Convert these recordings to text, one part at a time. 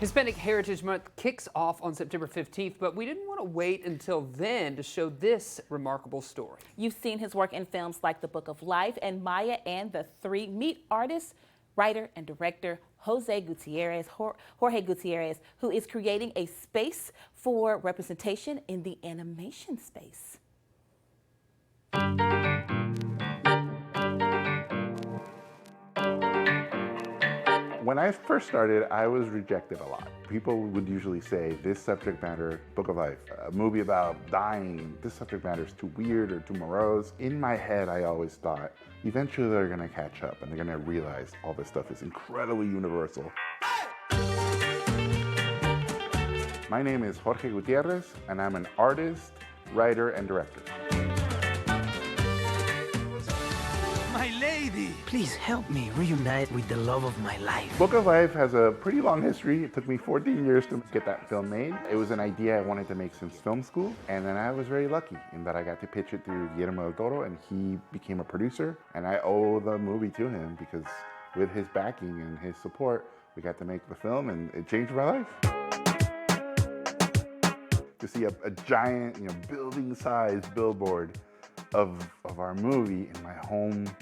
Hispanic Heritage Month kicks off on September 15th, but we didn't want to wait until then to show this remarkable story. You've seen his work in films like The Book of Life and Maya and the Three. Meet artist, writer, and director Jorge Gutierrez, who is creating a space for representation in the animation space. When I first started, I was rejected a lot. People would usually say, this subject matter, Book of Life, a movie about dying, this subject matter is too weird or too morose. In my head, I always thought, eventually they're gonna catch up and they're gonna realize all this stuff is incredibly universal. My name is Jorge Gutierrez, and I'm an artist, writer, and director. My lady! Please help me reunite with the love of my life. Book of Life has a pretty long history. It took me 14 years to get that film made. It was an idea I wanted to make since film school, and then I was very lucky in that I got to pitch it to Guillermo del Toro, and he became a producer, and I owe the movie to him because with his backing and his support, we got to make the film, and it changed my life. To see a giant, building-sized billboard of our movie in my hometown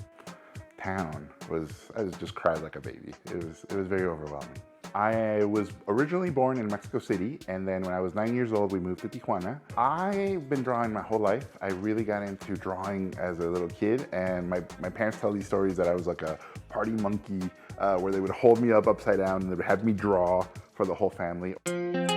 I just cried like a baby. It was very overwhelming. I was originally born in Mexico City, and then when I was 9 years old, we moved to Tijuana. I've been drawing my whole life. I really got into drawing as a little kid, and my parents tell these stories that I was like a party monkey, where they would hold me up upside down and they would have me draw for the whole family. In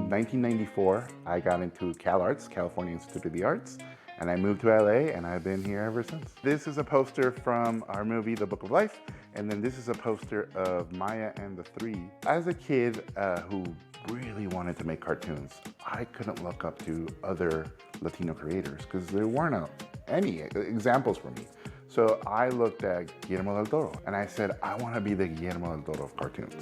1994, I got into CalArts, California Institute of the Arts, and I moved to LA, and I've been here ever since. This is a poster from our movie, The Book of Life, and then this is a poster of Maya and the Three. As a kid who really wanted to make cartoons, I couldn't look up to other Latino creators because there weren't any examples for me. So I looked at Guillermo del Toro, and I said, I want to be the Guillermo del Toro of cartoons.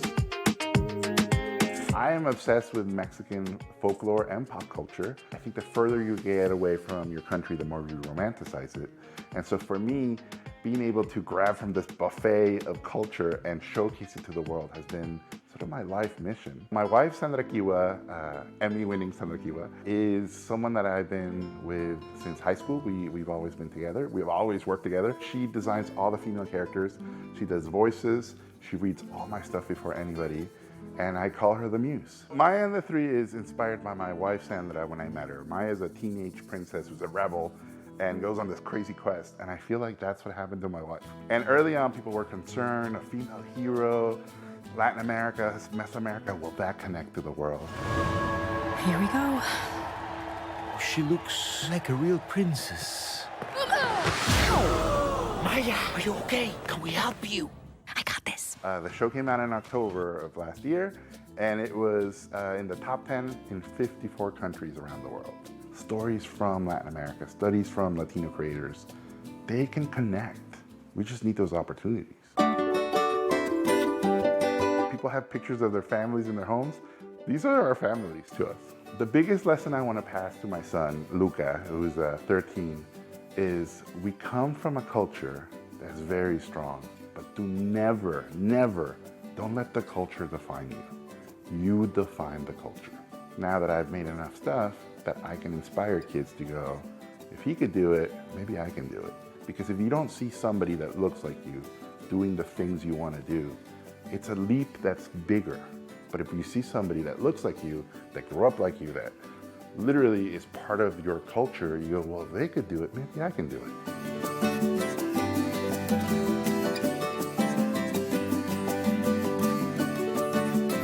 I am obsessed with Mexican folklore and pop culture. I think the further you get away from your country, the more you romanticize it. And so for me, being able to grab from this buffet of culture and showcase it to the world has been sort of my life mission. My wife, Sandra Kiwa, Emmy-winning Sandra Kiwa, is someone that I've been with since high school. We've always been together. We've always worked together. She designs all the female characters. She does voices. She reads all my stuff before anybody. And I call her the muse. Maya and the Three is inspired by my wife, Sandra, when I met her. Maya is a teenage princess who's a rebel and goes on this crazy quest, and I feel like that's what happened to my wife. And early on, people were concerned, a female hero, Latin America, Mesoamerica, will that connect to the world? Here we go. She looks like a real princess. Maya, are you okay? Can we help you? I got this. The show came out in October of last year, and it was in the top 10 in 54 countries around the world. Stories from Latin America, studies from Latino creators, they can connect. We just need those opportunities. People have pictures of their families in their homes. These are our families to us. The biggest lesson I want to pass to my son, Luca, who's 13, is we come from a culture that's very strong. But do never, don't let the culture define you. You define the culture. Now that I've made enough stuff that I can inspire kids to go, if he could do it, maybe I can do it. Because if you don't see somebody that looks like you doing the things you want to do, it's a leap that's bigger. But if you see somebody that looks like you, that grew up like you, that literally is part of your culture, you go, well, if they could do it, maybe I can do it.